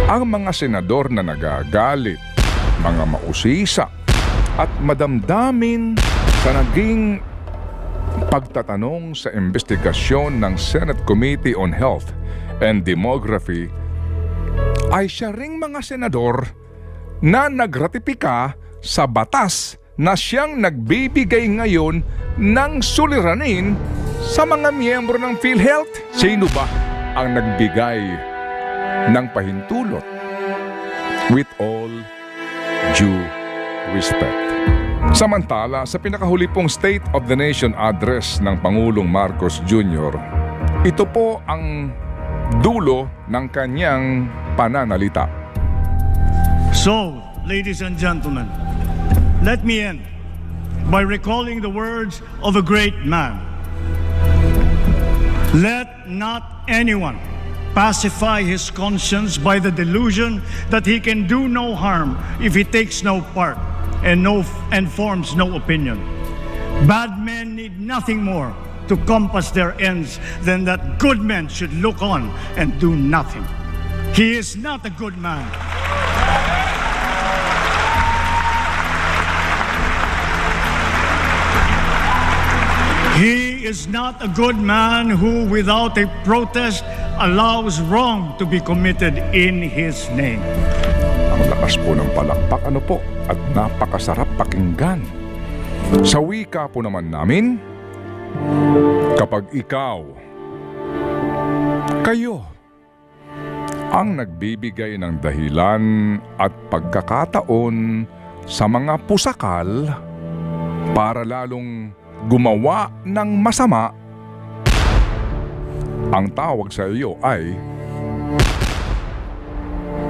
Ang mga senador na nagagalit, mga mausisa at madamdamin sa naging pagtatanong sa investigasyon ng Senate Committee on Health and Demography ay siya ring mga senador na nagratipika sa batas na siyang nagbibigay ngayon ng suliranin sa mga miyembro ng PhilHealth. Sino ba ang nagbigay ng pahintulot? With all due respect. Samantala, sa pinakahuli pong State of the Nation address ng Pangulong Marcos Jr., ito po ang dulo ng kanyang pananalita. So, ladies and gentlemen, let me end by recalling the words of a great man. Let not anyone pacify his conscience by the delusion that he can do no harm if he takes no part and forms no opinion. Bad men need nothing more to compass their ends than that good men should look on and do nothing. He is not a good man. He is not a good man who, without a protest, allows wrong to be committed in his name. Ang lakas po ng palakpak po at napakasarap pakinggan. Sa wika po naman namin, kapag ikaw, kayo, ang nagbibigay ng dahilan at pagkakataon sa mga pusakal para lalong gumawa ng masama, ang tawag sa iyo ay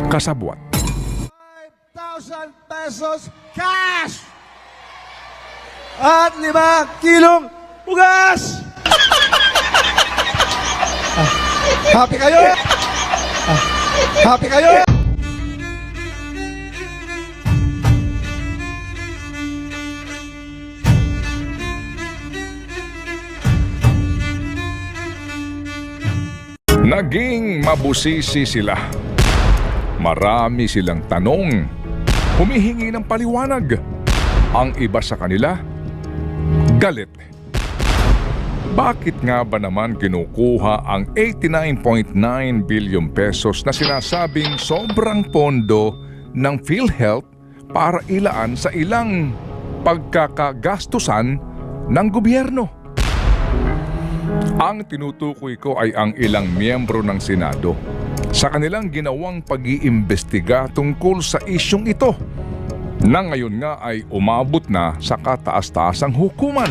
kasabwat. 5,000 pesos cash! At 5 kilong bugas! Happy kayo? Happy kayo? Naging mabusisi sila. Marami silang tanong. Humihingi ng paliwanag. Ang iba sa kanila, galit. Bakit nga ba naman kinukuha ang 89.9 billion pesos na sinasabing sobrang pondo ng PhilHealth para ilaan sa ilang pagkakagastusan ng gobyerno? Ang tinutukoy ko ay ang ilang miyembro ng Senado sa kanilang ginawang pag-iimbestiga tungkol sa isyong ito na ngayon nga ay umabot na sa kataas-taasang hukuman.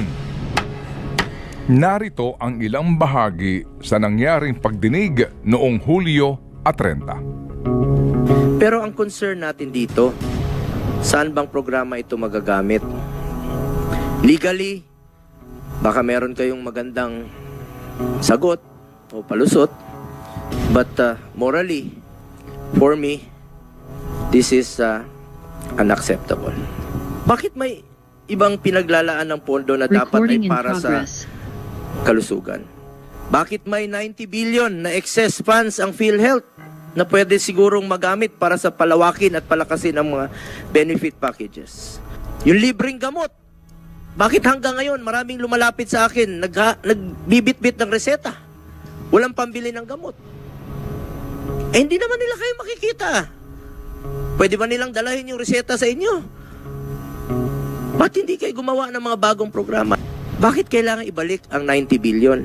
Narito ang ilang bahagi sa nangyaring pagdinig noong Hulyo 30. Pero ang concern natin dito, saan bang programa ito magagamit? Legally, baka meron kayong magandang sagot o palusot, but morally, for me, this is unacceptable. Bakit may ibang pinaglalaan ng pondo na dapat ay para sa kalusugan? Bakit may 90 billion na excess funds ang PhilHealth na pwede sigurong magamit para sa palawakin at palakasin ang mga benefit packages? Yung libreng gamot, bakit hanggang ngayon maraming lumalapit sa akin, nagbibit-bit ng reseta, walang pambili ng gamot? Eh hindi naman nila kayo makikita. Pwede ba nilang dalahin yung reseta sa inyo? Ba't hindi kayo gumawa ng mga bagong programa? Bakit kailangan ibalik ang 90 billion?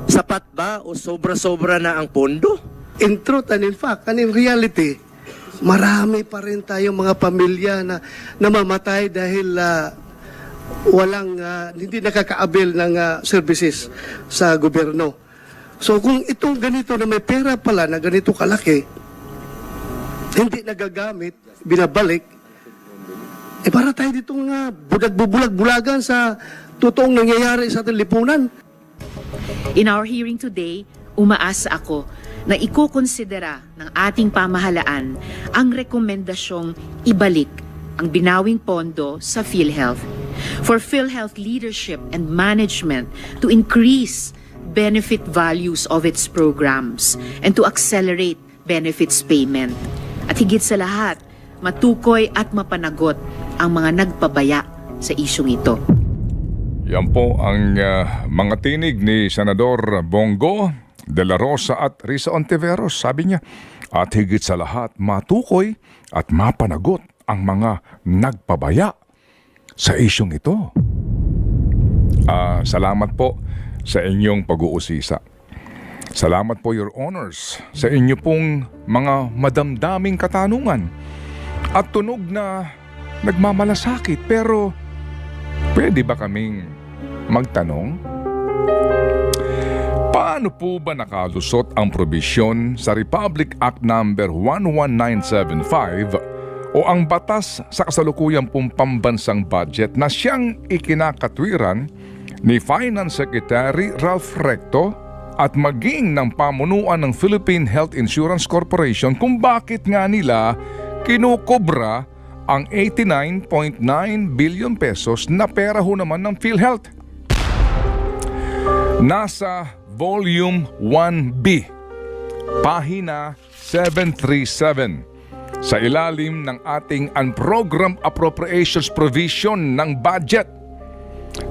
Sapat ba o sobra-sobra na ang pondo? In truth and in fact, and in reality, marami pa rin tayong mga pamilya na namamatay dahil hindi nakakaabil ng services sa gobyerno. So kung itong ganito na may pera pala na ganito kalaki, hindi nagagamit, binabalik, para tayo ditong bulag-bulagan sa totoong nangyayari sa ating lipunan. In our hearing today, umaasa ako na ikukonsidera ng ating pamahalaan ang rekomendasyong ibalik ang binawing pondo sa PhilHealth for PhilHealth leadership and management to increase benefit values of its programs and to accelerate benefits payment. At higit sa lahat, matukoy at mapanagot ang mga nagpabaya sa isyong ito. Yan po ang mga tinig ni Senador Bongo de la Rosa at Risa Ontiveros. Sabi niya, at higit sa lahat, matukoy at mapanagot ang mga nagpabaya sa isyong ito. Salamat po sa inyong pag-uusisa. Salamat po, Your Honors, sa inyo pong mga madamdaming katanungan at tunog na nagmamalasakit. Pero pwede ba kaming magtanong? Paano po ba nakalusot ang probisyon sa Republic Act No. 11975 o ang batas sa kasalukuyang pong pambansang budget na siyang ikinakatwiran ni Finance Secretary Ralph Recto at maging ng pamunuan ng Philippine Health Insurance Corporation kung bakit nga nila kinukobra ang 89.9 billion pesos na pera ho naman ng PhilHealth? Nasa Volume 1B, Pahina 737, sa ilalim ng ating Unprogrammed Appropriations Provision ng budget.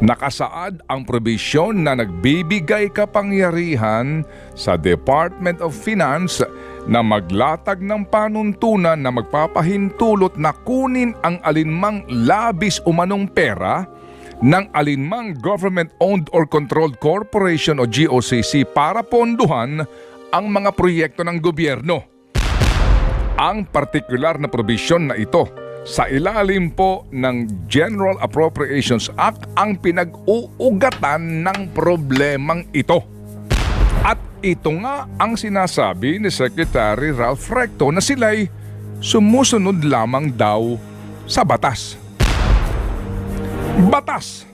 Nakasaad ang probisyon na nagbibigay kapangyarihan sa Department of Finance na maglatag ng panuntunan na magpapahintulot na kunin ang alinmang labis umanong pera ng alinmang government-owned or controlled corporation o GOCC para ponduhan ang mga proyekto ng gobyerno. Ang partikular na probisyon na ito sa ilalim po ng General Appropriations Act ang pinag-uugatan ng problemang ito. At ito nga ang sinasabi ni Secretary Ralph Recto na sila'y sumusunod lamang daw sa batas. Batas!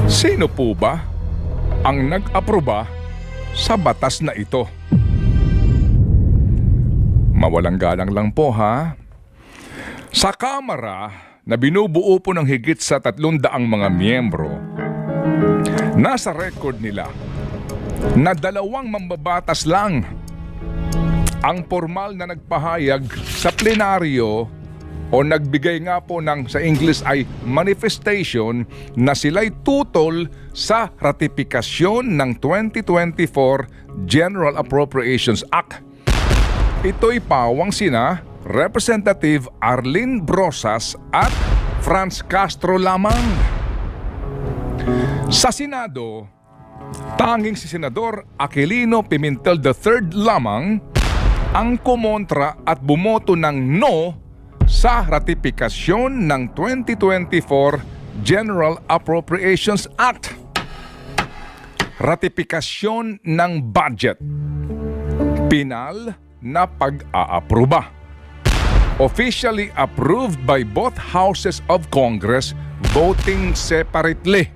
Sino po ba ang nag-aproba sa batas na ito? Mawalang galang lang po ha. Sa Kamara na binubuo po ng higit sa 300 mga miyembro, nasa record nila na 2 mambabatas lang ang formal na nagpahayag sa plenaryo o nagbigay nga po ng sa English ay manifestation na sila'y tutol sa ratifikasyon ng 2024 General Appropriations Act. Ito'y pawang sina Representative Arlene Brosas at Franz Castro lamang. Sa Senado, tanging si Senador Aquilino Pimentel III lamang ang kumontra at bumoto ng no sa ratifikasyon ng 2024 General Appropriations Act. Ratifikasyon ng budget. Pinal na pag-aaproba. Officially approved by both houses of Congress, voting separately.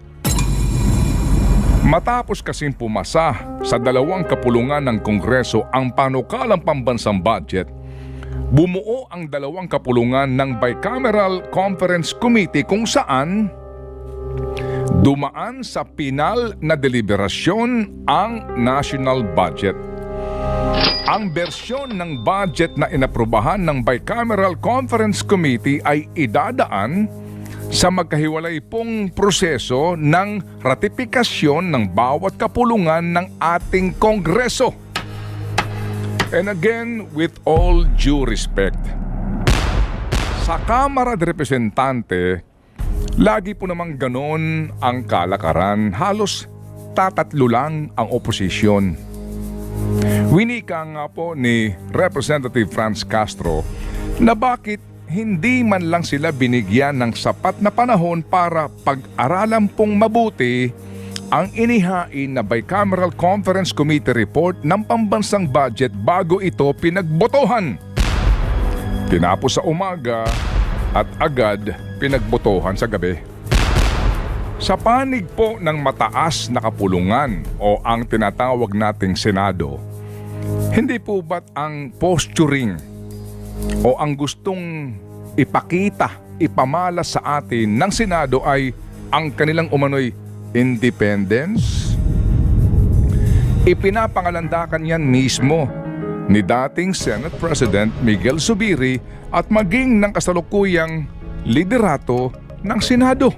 Matapos kasing pumasa sa 2 kapulungan ng Kongreso ang panukalang pambansang budget, bumuo ang 2 kapulungan ng Bicameral Conference Committee kung saan dumaan sa pinal na deliberasyon ang national budget. Ang bersyon ng budget na inaprubahan ng Bicameral Conference Committee ay idadaan sa magkahiwalay pong proseso ng ratifikasyon ng bawat kapulungan ng ating Kongreso. And again, with all due respect, sa Kamara de Representante, lagi po namang ganon ang kalakaran. Halos tatatlo lang ang oposisyon. Winika nga po ni Representative Franz Castro na bakit hindi man lang sila binigyan ng sapat na panahon para pag-aralan pong mabuti ang inihain na Bicameral Conference Committee report ng pambansang budget bago ito pinagbotohan. Tinapos sa umaga at agad pinagbotohan sa gabi. Sa panig po ng mataas na kapulungan o ang tinatawag nating Senado, hindi po ba't ang posturing o ang gustong ipakita, ipamalas sa atin ng Senado ay ang kanilang umano'y independence? Ipinapangalandakan yan mismo ni dating Senate President Miguel Zubiri at maging ng kasalukuyang liderato ng Senado.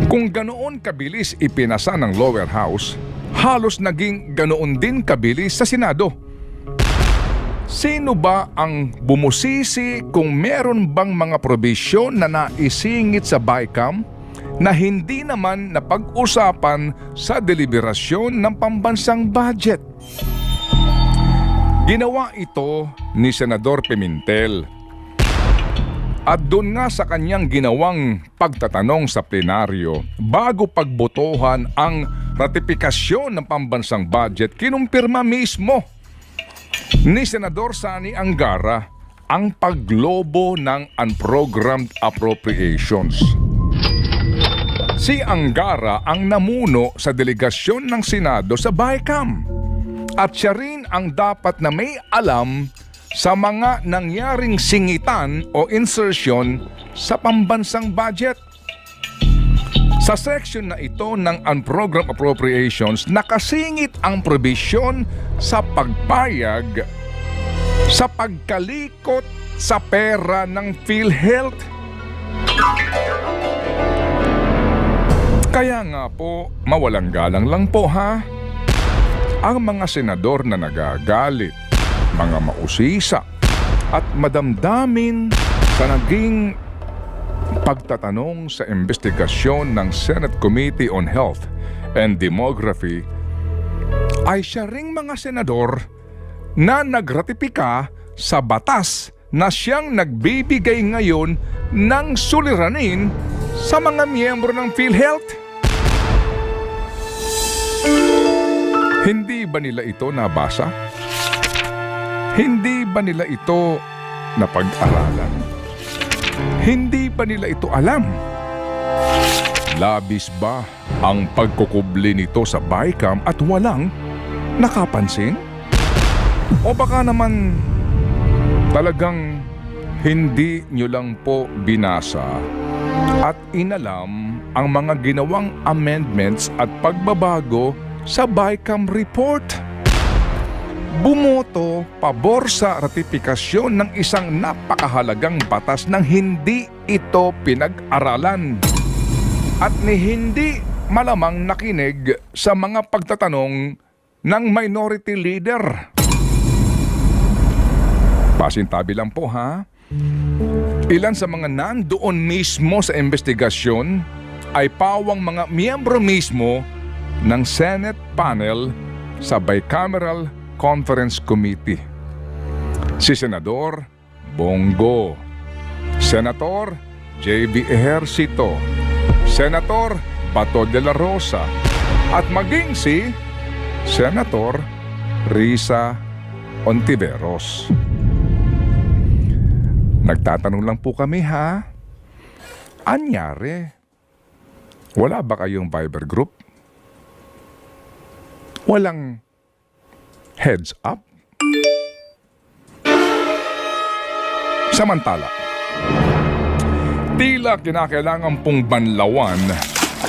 Kung ganoon kabilis ipinasa ng lower house, halos naging ganoon din kabilis sa Senado. Sino ba ang bumusisi kung meron bang mga probisyon na naisingit sa BICAM na hindi naman napag-usapan sa deliberasyon ng pambansang budget? Ginawa ito ni Senador Pimentel. At doon nga sa kanyang ginawang pagtatanong sa plenaryo, bago pagbotohan ang ratifikasyon ng pambansang budget, kinumpirma mismo ni Senador Sani Angara ang paglobo ng unprogrammed appropriations. Si Angara ang namuno sa delegasyon ng Senado sa BICAM at siya rin ang dapat na may alam sa mga nangyaring singitan o insertion sa pambansang budget. Sa section na ito ng unprogrammed appropriations, nakasingit ang probisyon sa pagpayag sa pagkalikot sa pera ng PhilHealth. Kaya nga po, mawalang galang lang po ha, ang mga senador na nagagalit, mga mausisa at madamdamin sa naging pagtatanong sa investigasyon ng Senate Committee on Health and Demography ay siya ring mga senador na nagratipika sa batas na siyang nagbibigay ngayon ng suliranin sa mga miyembro ng PhilHealth. Hindi ba nila ito nabasa? Hindi ba nila ito napag-aralan? Hindi ba nila ito alam? Labis ba ang pagkukubli nito sa BICAM at walang nakapansin? O baka naman talagang hindi nyo lang po binasa at inalam ang mga ginawang amendments at pagbabago sa BICAM report? Bumoto pabor sa ratifikasyon ng isang napakahalagang batas nang hindi ito pinag-aralan at ni hindi malamang nakinig sa mga pagtatanong ng minority leader. Pasintabi lang po ha. Ilan sa mga nandoon mismo sa investigasyon ay pawang mga miyembro mismo ng Senate panel sa Bicameral Conference Committee. Si Senador Bongo, Senator J.B. Ejercito, Senator Bato de la Rosa, at maging si Senator Risa Ontiveros. Nagtatanong lang po kami ha, anyari, wala ba kayong Viber group? Walang heads up? Samantala, tila kinakailangan pong banlawan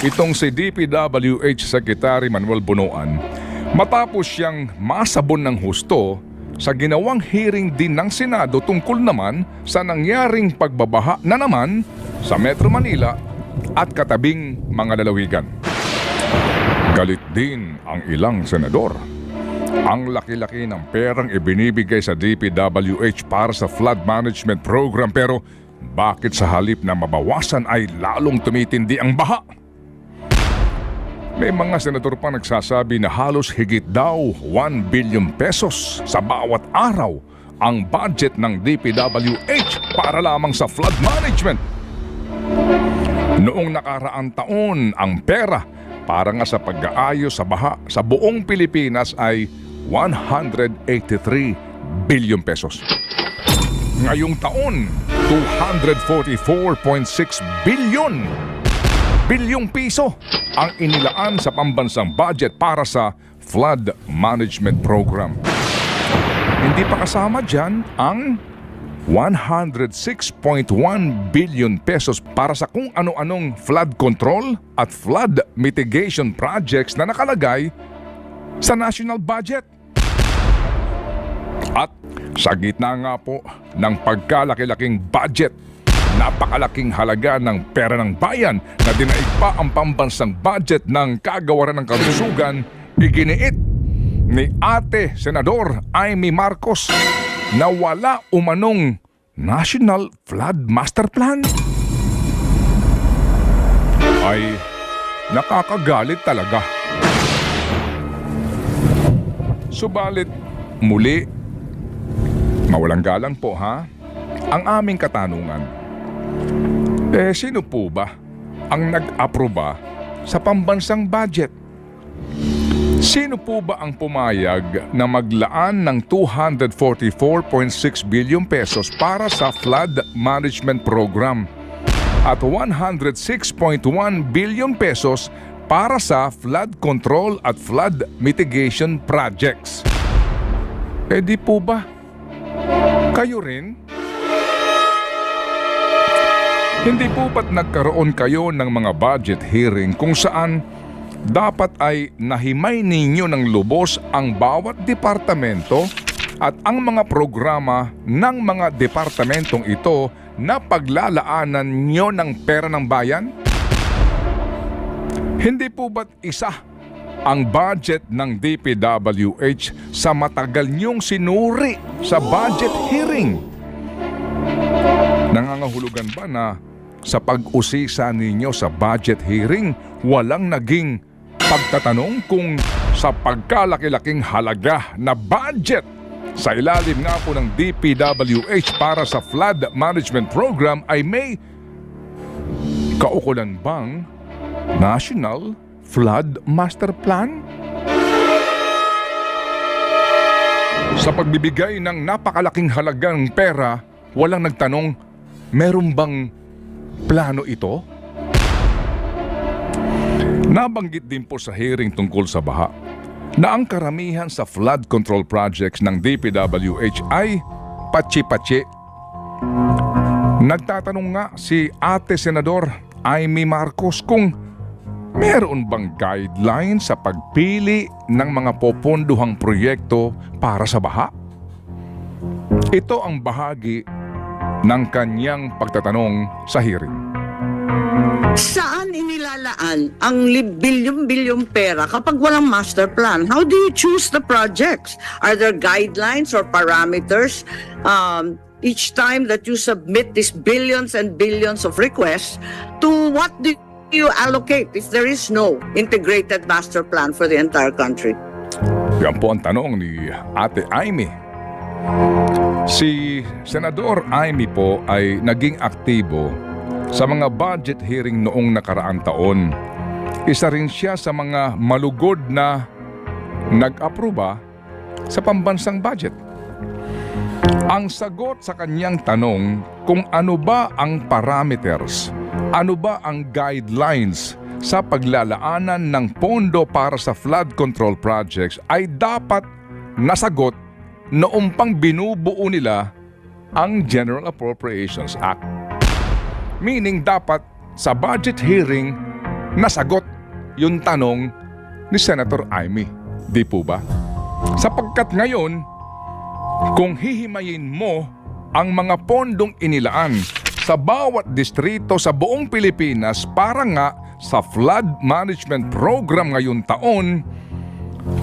itong si DPWH Secretary Manuel Bunuan matapos siyang masabon ng husto sa ginawang hearing din ng Senado tungkol naman sa nangyaring pagbabaha na naman sa Metro Manila at katabing mga lalawigan. Galit din ang ilang senador. Ang laki-laki ng perang ibinibigay sa DPWH para sa flood management program, pero bakit sa halip na mabawasan ay lalong tumitindi ang baha? May mga senador pa nagsasabi na halos higit daw 1 billion pesos sa bawat araw ang budget ng DPWH para lamang sa flood management. Noong nakaraang taon, ang pera para nga sa pag-aayos sa baha sa buong Pilipinas ay 183 billion pesos. Ngayong taon, 244.6 bilyong piso ang inilaan sa pambansang budget para sa flood management program. Hindi pa kasama dyan ang 106.1 billion pesos para sa kung ano-anong flood control at flood mitigation projects na nakalagay sa national budget. At sa gitna nga po ng pagkalaki-laking budget, napakalaking halaga ng pera ng bayan na dinaig pa ang pambansang budget ng kagawaran ng kalusugan, iginiit ni Ate Senador Amy Marcos na wala umanong National Flood Master Plan. Ay nakakagalit talaga. Subalit muli, mawalang galang po ha, ang aming katanungan. Sino po ba ang nag-aproba sa pambansang budget? Sino po ba ang pumayag na maglaan ng 244.6 billion pesos para sa flood management program at 106.1 billion pesos para sa flood control at flood mitigation projects? Di po ba kayo rin? Hindi po ba't nagkaroon kayo ng mga budget hearing kung saan dapat ay nahimay ninyo ng lubos ang bawat departamento at ang mga programa ng mga departamentong ito na paglalaanan nyo ng pera ng bayan? Hindi po ba't isa ang budget ng DPWH sa matagal nyong sinuri sa budget hearing? Nangangahulugan ba na sa pag-usisa ninyo sa budget hearing, walang naging pagtatanong kung sa pagkalaki-laking halaga na budget sa ilalim nga po ng DPWH para sa flood management program ay may kaukulan bang National Flood Master Plan? Sa pagbibigay ng napakalaking halagang pera, walang nagtanong, meron bang plano ito? Nabanggit din po sa hearing tungkol sa baha na ang karamihan sa flood control projects ng DPWH ay patsi-patsi. Nagtatanong nga si Ate Senador Amy Marcos kung meron bang guidelines sa pagpili ng mga popondohang proyekto para sa baha? Ito ang bahagi ng kanyang pagtatanong sa hearing. Saan inilalaan ang bilyon-bilyong pera kapag walang master plan? How do you choose the projects? Are there guidelines or parameters each time that you submit these billions and billions of requests? To what do you allocate if there is no integrated master plan for the entire country? Yan po ang tanong ni Ate Amy. Si Senador Amy po ay naging aktibo sa mga budget hearing noong nakaraang taon. Isa rin siya sa mga malugod na nag-aproba sa pambansang budget. Ang sagot sa kanyang tanong kung ano ba ang parameters, ano ba ang guidelines sa paglalaanan ng pondo para sa flood control projects ay dapat nasagot noong pang binubuo nila ang General Appropriations Act. Meaning dapat sa budget hearing nasagot yung tanong ni Senator Amy. Di po ba? Sapagkat ngayon, kung hihimayin mo ang mga pondong inilaan sa bawat distrito sa buong Pilipinas para nga sa flood management program ngayong taon,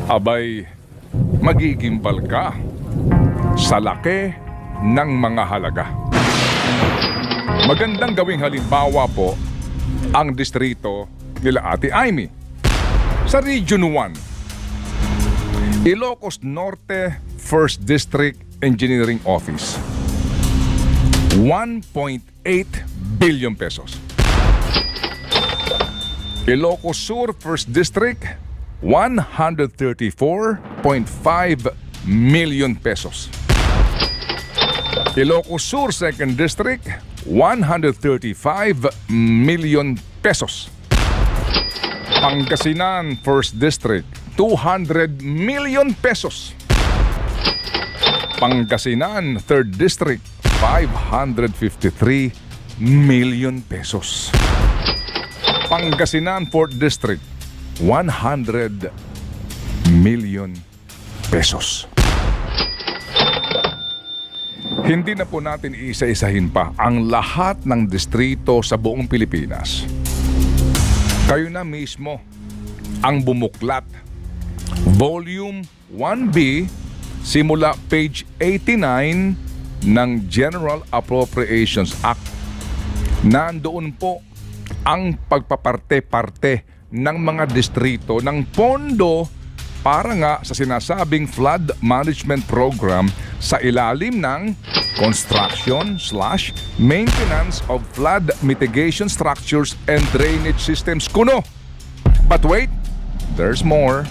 abay magigimbal ka sa laki ng mga halaga. Magandang gawing halimbawa po ang distrito nila Ate Amy. Sa Region 1, Ilocos Norte 1st District Engineering Office, 1.8 billion pesos. Ilocos Sur 1st District, 134.5 million pesos. Ilocos Sur 2nd District, 135 million pesos. Pangasinan 1st District, 200 million pesos. Pangasinan 3rd District, 553 million pesos. Pangasinan 4th District, 100 million pesos. Hindi na po natin iisa-isahin pa ang lahat ng distrito sa buong Pilipinas. Kayo na mismo ang bumuklat. Volume 1B, simula page 89 ng General Appropriations Act. Nandoon po ang pagpaparte-parte ng mga distrito ng pondo para nga sa sinasabing flood management program sa ilalim ng construction/maintenance of flood mitigation structures and drainage systems kuno. But wait, there's more.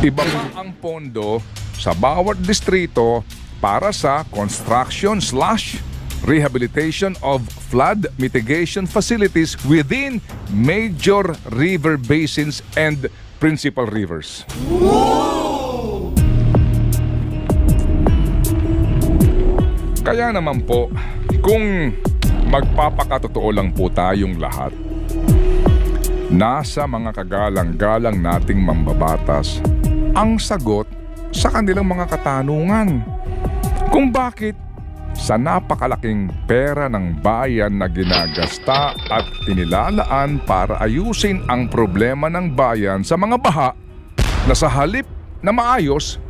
Iba pa ang pondo sa bawat distrito para sa construction/rehabilitation of flood mitigation facilities within major river basins and principal rivers. Kaya naman po, kung magpapakatotoo lang po tayong lahat, nasa mga kagalang-galang nating mambabatas ang sagot sa kanilang mga katanungan. Kung bakit sa napakalaking pera ng bayan na ginagasta at inilalaan para ayusin ang problema ng bayan sa mga baha na sa halip na maayos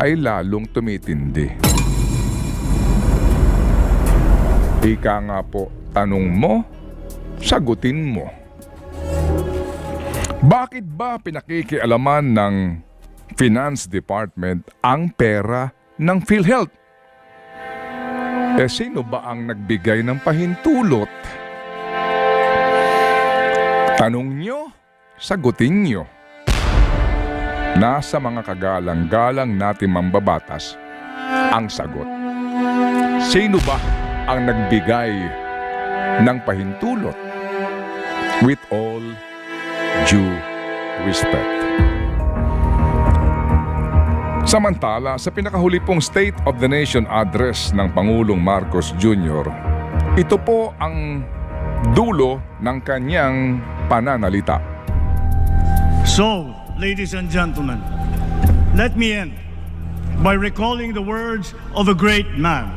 ay lalong tumitindi. Ika nga po, tanong mo, sagutin mo. Bakit ba pinakikialaman ng Finance Department ang pera ng PhilHealth? Sino ba ang nagbigay ng pahintulot? Tanong nyo, sagutin nyo. Nasa mga kagalang-galang natin mambabatas ang sagot. Sino ba ang nagbigay ng pahintulot? With all due respect. Samantala, sa pinakahuli pong State of the Nation address ng Pangulong Marcos Jr., ito po ang dulo ng kanyang pananalita. So, ladies and gentlemen, let me end by recalling the words of a great man.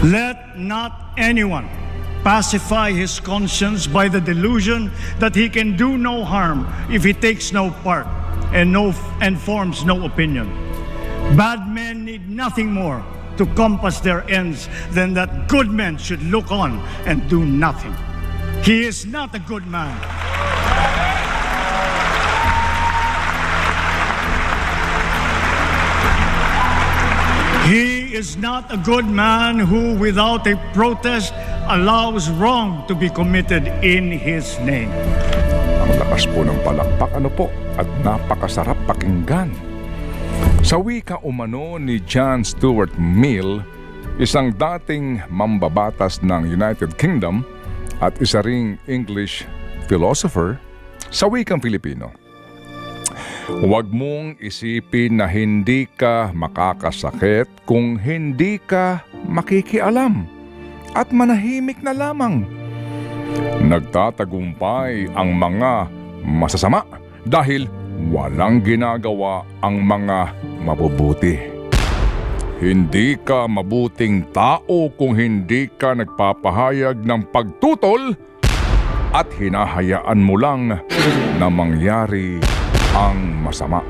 Let not anyone pacify his conscience by the delusion that he can do no harm if he takes no part and forms no opinion. Bad men need nothing more to compass their ends than that good men should look on and do nothing. He is not a good man. He is not a good man who, without a protest, allows wrong to be committed in his name. Ang lakas po ng palakpak po at napakasarap pakinggan. Sa wika umano ni John Stuart Mill, isang dating mambabatas ng United Kingdom at isa ring English philosopher, sa wikang Filipino, huwag mong isipin na hindi ka makakasakit kung hindi ka makikialam at manahimik na lamang. Nagtatagumpay ang mga masasama dahil walang ginagawa ang mga mabubuti. Hindi ka mabuting tao kung hindi ka nagpapahayag ng pagtutol at hinahayaan mo lang na mangyari ang masama.